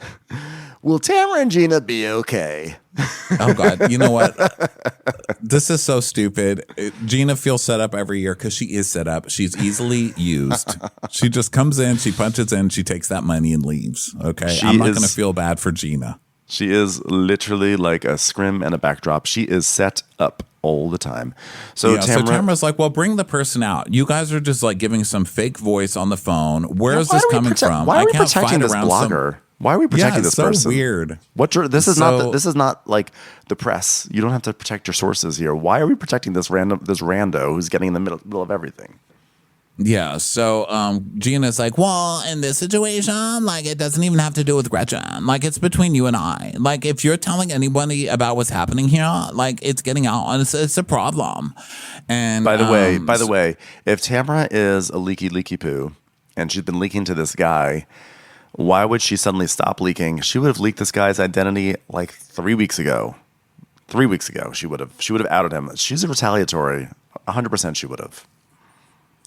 S4: will Tamara and Gina be okay?
S2: Oh, God. You know what? This is so stupid. Gina feels set up every year because she is set up. She's easily used. She just comes in, she punches in, she takes that money and leaves. Okay? I'm not going to feel bad for Gina.
S1: She is literally like a scrim and a backdrop. She is set up all the time. So
S2: Tamara's like, well, bring the person out. You guys are just like giving some fake voice on the phone. Where is this coming from?
S1: Why are we protecting this blogger? Why are we protecting this person?
S2: So weird.
S1: This is not like the press. You don't have to protect your sources here. Why are we protecting this rando who's getting in the middle of everything?
S2: Yeah, so Gina's like, well, in this situation, like, it doesn't even have to do with Gretchen. Like, it's between you and I. Like, if you're telling anybody about what's happening here, like, it's getting out, and it's a problem. And
S1: by the way, if Tamara is a leaky poo, and she's been leaking to this guy, why would she suddenly stop leaking? She would have leaked this guy's identity like 3 weeks ago. 3 weeks ago, she would have outed him. She's a retaliatory. 100% she would have.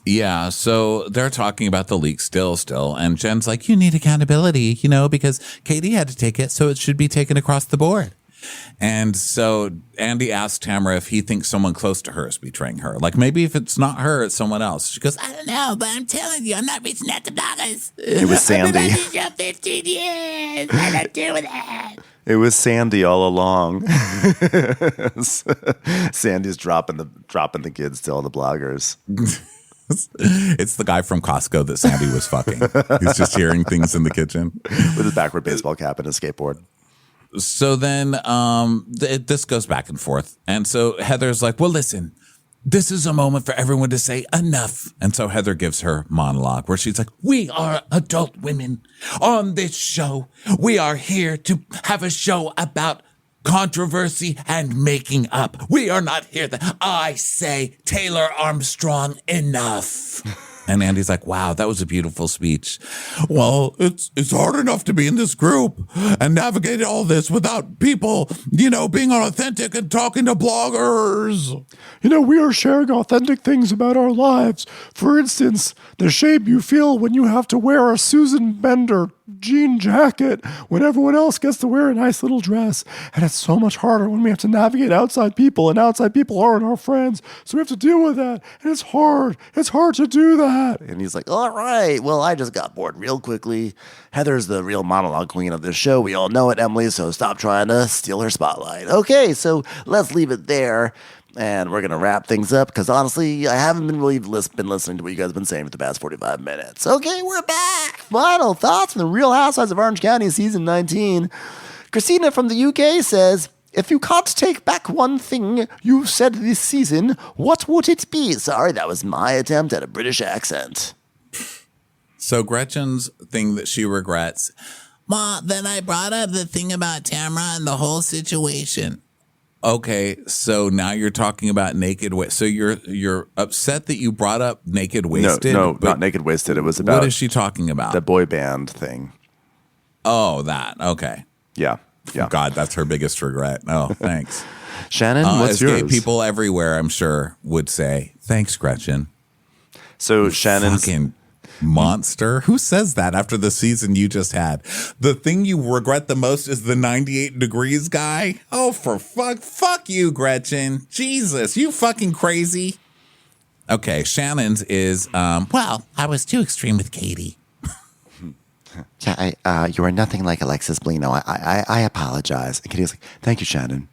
S2: Yeah, so they're talking about the leak still, and Jen's like, you need accountability, because Katie had to take it, so it should be taken across the board. And so Andy asked Tamara if he thinks someone close to her is betraying her. Like, maybe if it's not her, it's someone else. She goes, I don't know, but I'm telling you, I'm not reaching out to bloggers.
S1: It was Sandy.
S5: I've been on this show 15 years. I don't deal with that.
S1: It was Sandy all along. Sandy's dropping the kids to all the bloggers.
S2: It's the guy from Costco that Sandy was fucking. He's just hearing things in the kitchen
S1: with his backward baseball cap and his skateboard.
S2: So then this goes back and forth. And so Heather's like, well, listen, this is a moment for everyone to say enough. And so Heather gives her monologue where she's like, we are adult women on this show. We are here to have a show about controversy and making up. We are not here that I say Taylor Armstrong enough. And Andy's like, wow, that was a beautiful speech.
S3: Well, it's hard enough to be in this group and navigate all this without people, being authentic and talking to bloggers. We are sharing authentic things about our lives. For instance, the shame you feel when you have to wear a Susan Bender jean jacket when everyone else gets to wear a nice little dress. And it's so much harder when we have to navigate outside people, and outside people aren't our friends. So we have to deal with that. And it's hard. It's hard to do that.
S4: And he's like, all right, well, I just got bored real quickly. Heather's the real monologue queen of this show. We all know it, Emily, so stop trying to steal her spotlight. Okay, so let's leave it there. And we're going to wrap things up because, honestly, I haven't been listening to what you guys have been saying for the past 45 minutes. Okay, we're back. Final thoughts from the Real Housewives of Orange County season 19. Christina from the UK says, if you can't take back one thing you said this season, what would it be? Sorry, that was my attempt at a British accent.
S2: So Gretchen's thing that she regrets.
S5: Ma, then I brought up the thing about Tamara and the whole situation.
S2: Okay, so now you're talking about naked waist. So you're upset that you brought up naked wasted?
S1: No, not naked wasted. It was about
S2: what is she talking about?
S1: The boy band thing.
S2: Oh, that. Okay.
S1: Yeah.
S2: God, that's her biggest regret. Oh, thanks.
S1: Shannon, what's
S2: as
S1: yours?
S2: Gay people everywhere, I'm sure, would say, thanks, Gretchen.
S1: So Shannon's
S2: fucking monster. Who says that after the season you just had? The thing you regret the most is the 98 degrees guy? Oh, for fuck you, Gretchen. Jesus, you fucking crazy. Okay, Shannon's is,
S5: well, I was too extreme with Katie.
S4: Yeah, you are nothing like Alexis Blino. I apologize. And Katie's like, thank you, Shannon.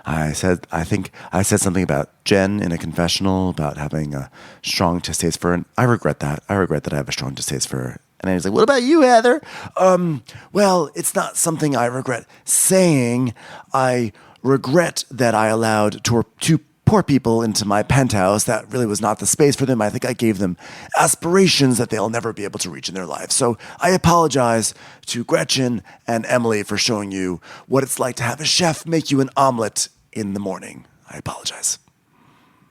S4: I think I said something about Jen in a confessional about having a strong distaste for, and I regret that. I regret that I have a strong distaste for And Andy's like, what about you, Heather? Well, it's not something I regret saying. I regret that I allowed two poor people into my penthouse. That really was not the space for them. I think I gave them aspirations that they'll never be able to reach in their life. So I apologize to Gretchen and Emily for showing you what it's like to have a chef make you an omelet in the morning. I apologize.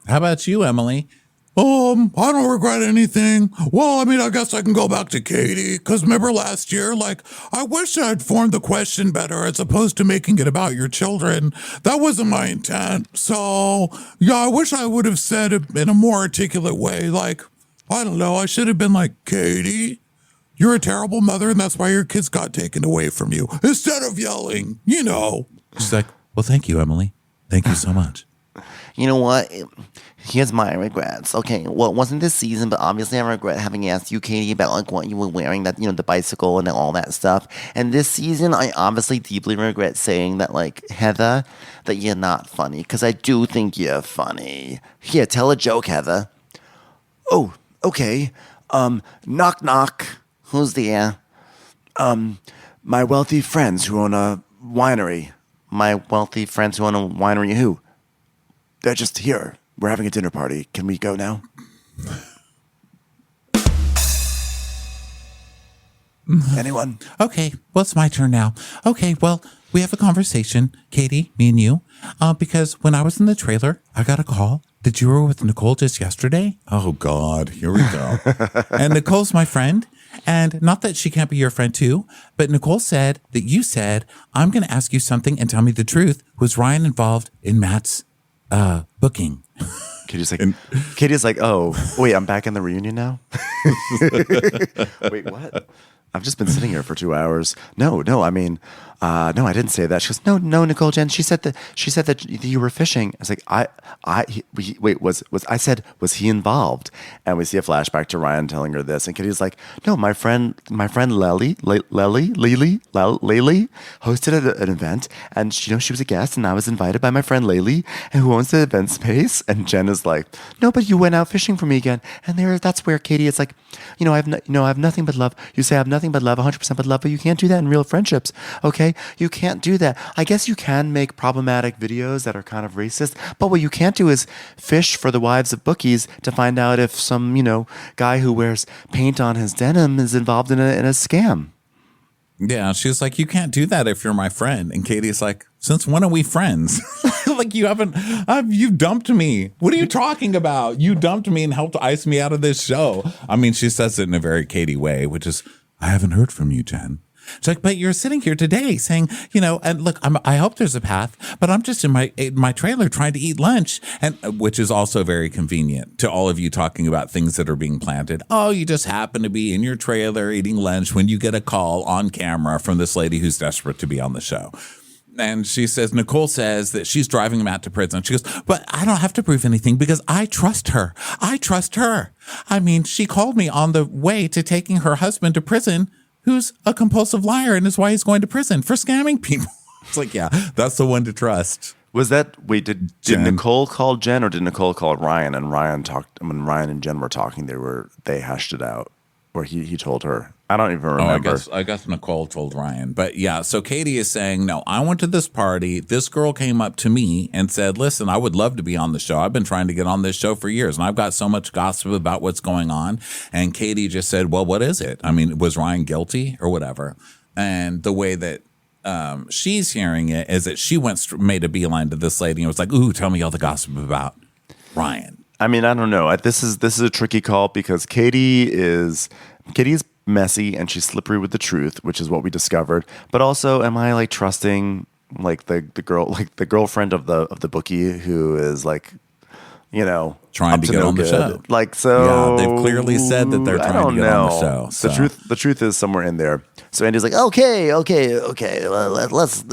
S2: How about you, Emily?
S3: I don't regret anything. Well, I mean, I guess I can go back to Katie, because remember last year, like, I wish I'd formed the question better as opposed to making it about your children. That wasn't my intent. So, yeah, I wish I would have said it in a more articulate way. Like, I don't know, I should have been like, Katie, you're a terrible mother, and that's why your kids got taken away from you. Instead of yelling, you know.
S2: She's like, well, thank you, Emily. Thank you so much.
S4: You know what? Here's my regrets. Okay, well, it wasn't this season, but obviously I regret having asked you, Katie, about like what you were wearing, that, you know, the bicycle and all that stuff. And this season, I obviously deeply regret saying that, like, Heather, that you're not funny, because I do think you're funny. Here, tell a joke, Heather. Oh, okay. Knock, knock. Who's there? My wealthy friends who own a winery. My wealthy friends who own a winery who? They're just here. We're having a dinner party. Can we go now? Anyone?
S2: Okay, well, it's my turn now. Okay, well, we have a conversation, Katie, me and you, because when I was in the trailer, I got a call that you were with Nicole just yesterday.
S3: Oh, God, here we go.
S2: And Nicole's my friend. And not that she can't be your friend too, but Nicole said that you said, I'm going to ask you something and tell me the truth. Was Ryan involved in Matt's booking?
S1: Katie's like, oh, wait, I'm back in the reunion now? Wait, what? I've just been sitting here for 2 hours. No, I mean, no, I didn't say that. She goes, no, Nicole Jen. She said that you were fishing. I was like, I said, was he involved? And we see a flashback to Ryan telling her this, and Katie's like, no, my friend Lely hosted an event, and she was a guest, and I was invited by my friend Lely, and who owns the event space. And Jen is like, no, but you went out fishing for me again. And that's where Katie is like, I have nothing but love. You say I have nothing but love, 100% but love, but you can't do that in real friendships. Okay, you can't do that. I guess you can make problematic videos that are kind of racist, but what you can't do is fish for the wives of bookies to find out if some, guy who wears paint on his denim is involved in a scam.
S2: Yeah, she was like, you can't do that if you're my friend. And Katie's like, since when are we friends? Like, you dumped me. What are you talking about? You dumped me and helped ice me out of this show. I mean, she says it in a very Katie way, which is, I haven't heard from you, Jen. She's like, but you're sitting here today saying, and look, I hope there's a path, but I'm just in my trailer trying to eat lunch, and which is also very convenient to all of you talking about things that are being planted. Oh, you just happen to be in your trailer eating lunch when you get a call on camera from this lady who's desperate to be on the show. And she says, Nicole says that she's driving him out to prison. She goes, but I don't have to prove anything because I trust her. I trust her. I mean, she called me on the way to taking her husband to prison, who's a compulsive liar and is why he's going to prison for scamming people. It's like, yeah, that's the one to trust.
S1: Did Nicole call Jen, or did Nicole call Ryan? And when Ryan and Jen were talking, they hashed it out, or he told her. I don't even remember.
S2: I guess Nicole told Ryan. But yeah, so Katie is saying, no, I went to this party. This girl came up to me and said, listen, I would love to be on the show. I've been trying to get on this show for years, and I've got so much gossip about what's going on. And Katie just said, well, what is it? I mean, was Ryan guilty or whatever? And the way that she's hearing it is that she made a beeline to this lady and was like, ooh, tell me all the gossip about Ryan.
S1: I mean, I don't know. This is a tricky call because Katie's messy and she's slippery with the truth, which is what we discovered. But also, am I like trusting like the girlfriend of the bookie who is like,
S2: trying to get on the show?
S1: Like, so
S2: yeah, they've clearly said that they're trying to get on the show. So.
S1: The truth is somewhere in there. So Andy's like, okay. Let's.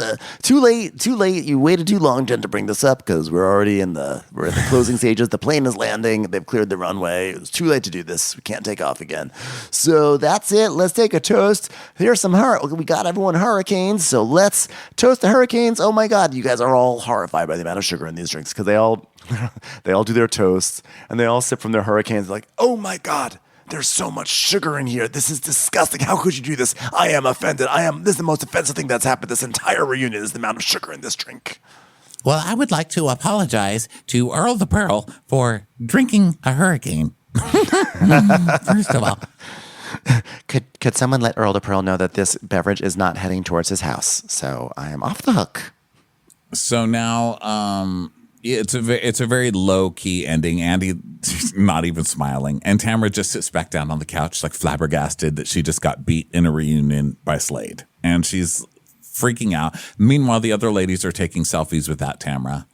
S1: Too late. You waited too long, Jen, to bring this up because we're at the closing stages. The plane is landing. They've cleared the runway. It was too late to do this. We can't take off again. So that's it. Let's take a toast. Here's some we got everyone hurricanes. So let's toast the hurricanes. Oh my God, you guys are all horrified by the amount of sugar in these drinks because they all do their toasts and they all sip from their hurricanes. Like, oh my God.
S4: There's so much sugar in here. This is disgusting. How could you do this? I am offended. This is the most offensive thing that's happened this entire reunion is the amount of sugar in this drink.
S5: Well, I would like to apologize to Earl the Pearl for drinking a hurricane. First of all.
S1: Could someone let Earl the Pearl know that this beverage is not heading towards his house? So I am off the hook.
S2: So now, it's a very low key ending. Andy not even smiling, and Tamara just sits back down on the couch, like flabbergasted that she just got beat in a reunion by Slade, and she's freaking out. Meanwhile, the other ladies are taking selfies with that Tamara,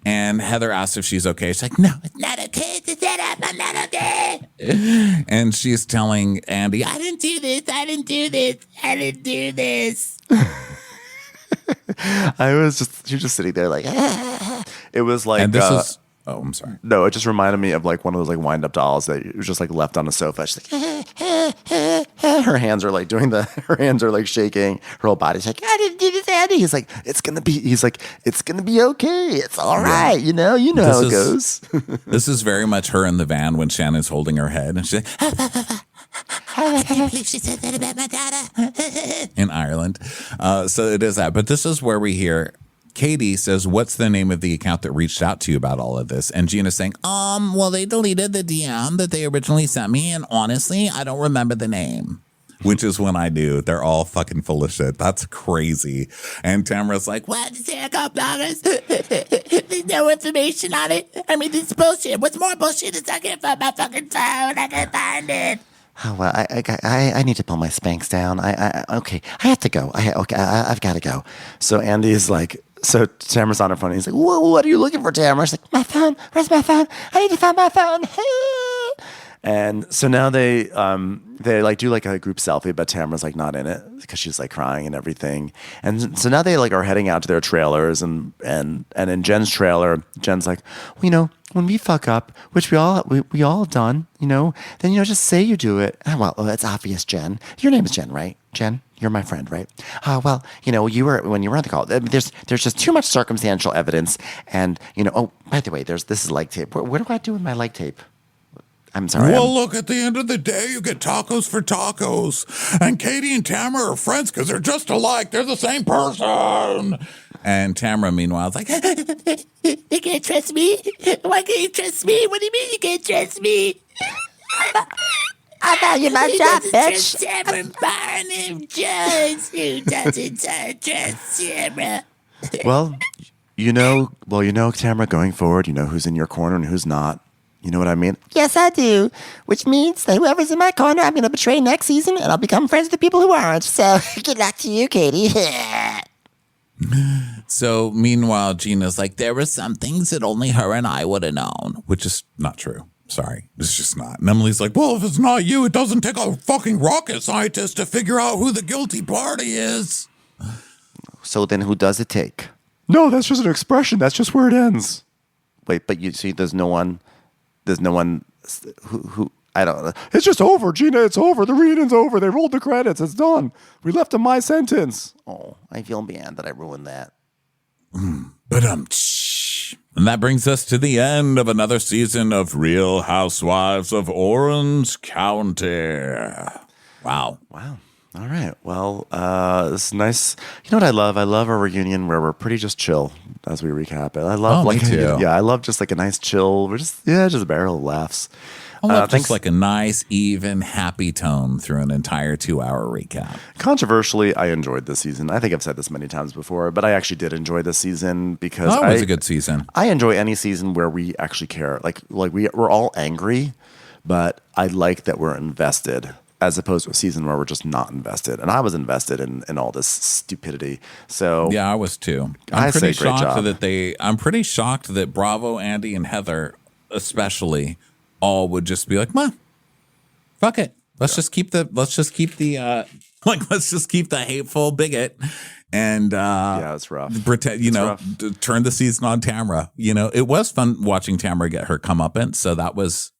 S2: and Heather asks if she's okay. She's like, "No, it's not okay. It's set up. I'm not okay." And she's telling Andy,
S5: I didn't do this. I didn't do this. I didn't do this.
S1: You're just sitting there like, it was like,
S2: and this is. Oh, I'm sorry.
S1: No, it just reminded me of like one of those like wind up dolls that was just like left on a sofa. She's like, her hands are like her hands are like shaking. Her whole body's like, I didn't do this, Andy. He's like, it's gonna be okay. It's all right. You know how it goes.
S2: This is very much her in the van when Shannon's holding her head, and she's like,
S5: I can't believe she said that about my daughter.
S2: in Ireland. So it is that. But this is where we hear Katie says, "What's the name of the account that reached out to you about all of this?" And Gina's saying,
S5: well, they deleted the DM that they originally sent me, and honestly, I don't remember the name.
S2: which is when I do. They're all fucking full of shit. That's crazy. And Tamara's like,
S5: what? There's no information on it. I mean, this is bullshit. What's more bullshit is I can't find my fucking phone. I can't find it.
S1: Oh, well, I need to pull my Spanx down. Okay, I have to go. I've got to go. So Andy's like, so Tamara's on her phone. And he's like, what are you looking for, Tamara? She's like, my phone. Where's my phone? I need to find my phone. And so now they like do like a group selfie, but Tamara's like not in it because she's like crying and everything. And so now they like are heading out to their trailers, and in Jen's trailer, Jen's like, well, when we fuck up, which we all done, then just say you do it. Well, it's obvious, Jen. Your name is Jen, right? Jen, you're my friend, right? Well, you were when you were on the call. There's just too much circumstantial evidence, and Oh, by the way, this is leg tape. What do I do with my leg tape? I'm sorry.
S3: Well, look, at the end of the day, you get tacos for tacos. And Katie and Tamara are friends because they're just alike. They're the same person.
S2: And Tamara, meanwhile, is like,
S5: you can't trust me? Why can't you trust me? What do you mean you can't trust me?
S1: I value my job, bitch.
S5: Tamara Barnum Jones, who doesn't trust Tamara.
S1: Well, Tamara, going forward, who's in your corner and who's not. You know what I mean? Yes, I do. Which means that whoever's in my corner, I'm going to betray next season, and I'll become friends with the people who aren't. So, good luck to you, Katie.
S2: So, meanwhile, Gina's like, there were some things that only her and I would have known, which is not true. Sorry, it's just not. And Emily's like,
S3: well, if it's not you, it doesn't take a fucking rocket scientist to figure out who the guilty party is.
S1: So then who does it take? No, that's just an expression. That's just where it ends. Wait, but you see, there's no one who I don't know. It's just over, Gina. It's over. The reading's over. They rolled the credits. It's done. We left in my sentence. Oh, I feel bad that I ruined that.
S2: but and that brings us to the end of another season of Real Housewives of Orange County. Wow.
S1: All right. Well, this is nice. You know what I love? I love a reunion where we're pretty just chill as we recap it. I love
S2: me too.
S1: Yeah, I love just like a nice chill. We're just a barrel of laughs.
S2: I love just like a nice, even, happy tone through an entire 2-hour recap.
S1: Controversially, I enjoyed this season. I think I've said this many times before, but I actually did enjoy this season because
S2: it was a good season.
S1: I enjoy any season where we actually care. Like we're all angry, but I like that we're invested, as opposed to a season where we're just not invested. And I was invested in all this stupidity. So
S2: yeah, I was too. I'm pretty shocked that Bravo, Andy, and Heather especially all would just be like, fuck it. Let's just keep the hateful bigot and
S1: yeah, it's rough.
S2: Pretend, turn the season on Tamara. It was fun watching Tamara get her comeuppance. So that was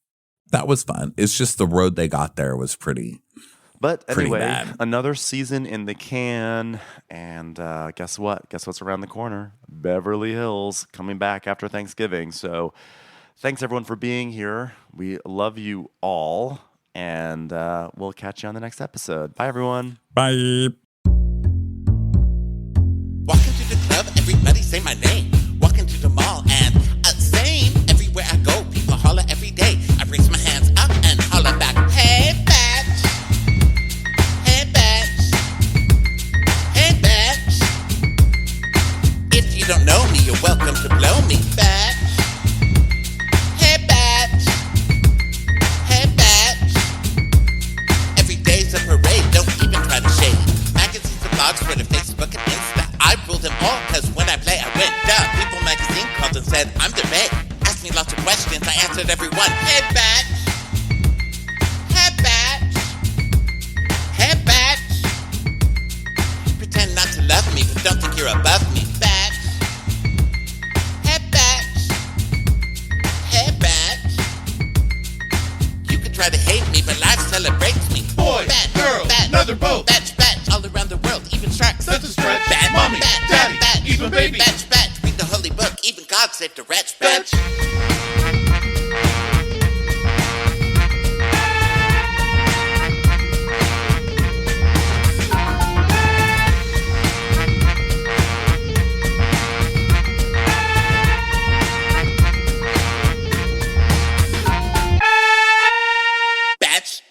S2: fun. It's just the road they got there was pretty.
S1: But anyway,
S2: bad.
S1: Another season in the can, and guess what? Guess what's around the corner? Beverly Hills coming back after Thanksgiving. So thanks everyone for being here. We love you all. And we'll catch you on the next episode. Bye, everyone.
S2: Bye.
S5: Walking to the club, everybody say my name. Walking to the mall and same. Everywhere I go, people holler every day. I raise my hands up and holler back. Hey, bitch. Hey, bitch. Hey, bitch. If you don't know me, you're welcome to blow me, bitch. Hey, bitch. Hey, bitch. Every day's a parade, don't even try to shade. Magazines and blogs for the Facebook and Insta. I rule them all, cause when I play, I win. Duh, People magazine called and said, I'm the vet. Asked me lots of questions, I answered every one. Hey, bitch. Hey, bitch. Hey, bitch. Pretend not to love me, but don't think you're above me, bitch. Hey, bitch. Hey, bitch. You could try to hate me, but life celebrates me.
S6: Boy,
S5: Bitch,
S6: girl,
S5: bitch,
S6: leather boat.
S5: Bitch, bitch, all around the world, even sharks.
S6: That's a stretch.
S5: Bitch,
S6: Mommy,
S5: bitch,
S6: daddy,
S5: bitch,
S6: even baby.
S5: Bitch, bitch, read the holy book, even God saved a wretch, bitch. Bitch.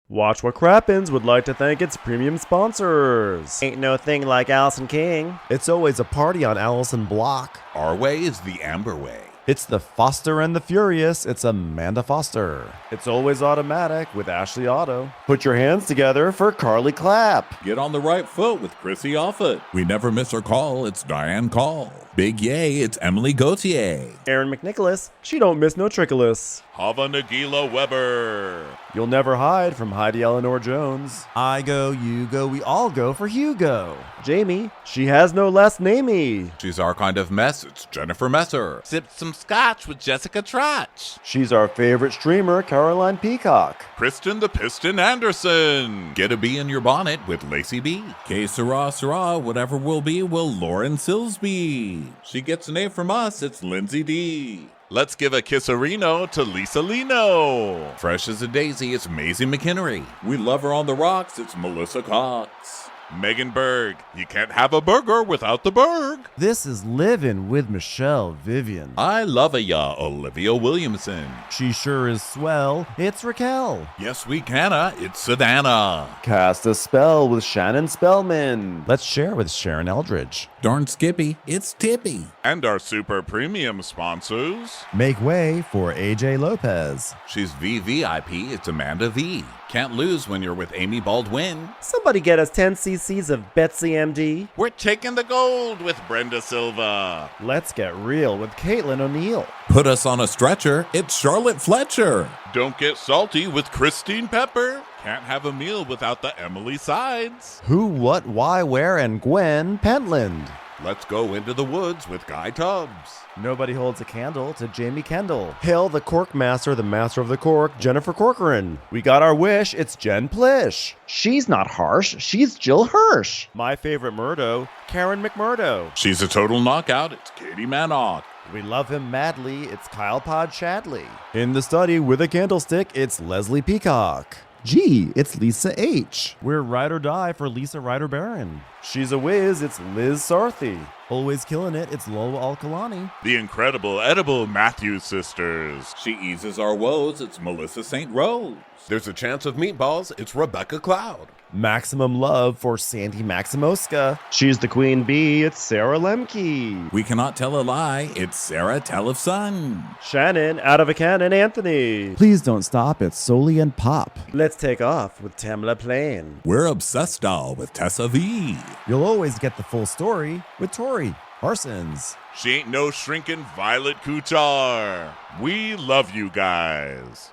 S1: Watch What Crappens would like to thank its premium sponsors. Ain't no thing like Allison King. It's always a party on Allison Block.
S2: Our way is the Amber way.
S1: It's the Foster and the Furious. It's Amanda Foster. It's always automatic with Ashley Auto. Put your hands together for Carly Clapp.
S2: Get on the right foot with Chrissy Offit. We never miss her call. It's Diane Call. Big yay, it's Emily Gauthier.
S1: Aaron McNicholas. She don't miss no trickolas.
S6: Hava Nagila Weber.
S1: You'll never hide from Heidi Eleanor Jones. I go, you go, we all go for Hugo. Jamie. She has no last namey.
S6: She's our kind of mess. It's Jennifer Messer.
S5: Sipped some scotch with Jessica Trotch.
S1: She's our favorite streamer, Caroline Peacock.
S6: Kristen the Piston Anderson. Get a bee in your bonnet with Lacey B.
S2: Que sera, whatever will be, will Lauren Silsby. She gets an A from us, it's Lindsay D.
S6: Let's give a kisserino to Lisa Lino. Fresh as a daisy, it's Maisie McKinnery.
S2: We love her on the rocks, it's Melissa Cox.
S6: Megan Berg. You can't have a burger without the Berg.
S1: This is Livin' with Michelle Vivian.
S6: I love ya, Olivia Williamson.
S1: She sure is swell. It's Raquel.
S6: Yes, we canna. It's Savannah.
S1: Cast a spell with Shannon Spellman. Let's share with Sharon Eldridge.
S2: Darn Skippy, it's Tippy.
S6: And our super premium sponsors.
S1: Make way for AJ Lopez.
S6: She's VVIP. It's Amanda V. Can't lose when you're with Amy Baldwin.
S1: Somebody get us 10 cc's of Betsy MD.
S6: We're taking the gold with Brenda Silva.
S1: Let's get real with Caitlin O'Neill.
S2: Put us on a stretcher, it's Charlotte Fletcher.
S6: Don't get salty with Christine Pepper. Can't have a meal without the Emily Sides.
S1: Who, what, why, where, and Gwen Pentland.
S6: Let's go into the woods with Guy Tubbs.
S1: Nobody holds a candle to Jamie Kendall. Hail the cork master, the master of the cork, Jennifer Corcoran. We got our wish, it's Jen Plish. She's not harsh, she's Jill Hirsch. My favorite Murdo, Karen McMurdo.
S6: She's a total knockout, it's Katie Manock.
S1: We love him madly, it's Kyle Pod Shadley. In the study with a candlestick, it's Leslie Peacock. Gee, it's Lisa H. We're ride or die for Lisa Ryder Barron. She's a whiz, it's Liz Sarthy. Always killing it, it's Lola Alkalani.
S6: The incredible edible Matthews sisters.
S2: She eases our woes, it's Melissa St. Rose.
S7: There's a chance of meatballs, it's Rebecca Cloud.
S1: Maximum love for Sandy Maximoska. She's the queen bee, it's Sarah Lemke.
S2: We cannot tell a lie, it's Sarah Tellefson.
S1: Shannon, out of a cannon, Anthony. Please don't stop, it's Soli and Pop. Let's take off with Tamla Plain.
S2: We're obsessed doll with Tessa V.
S1: You'll always get the full story with Tori Parsons.
S6: She ain't no shrinking Violet Kuchar. We love you guys.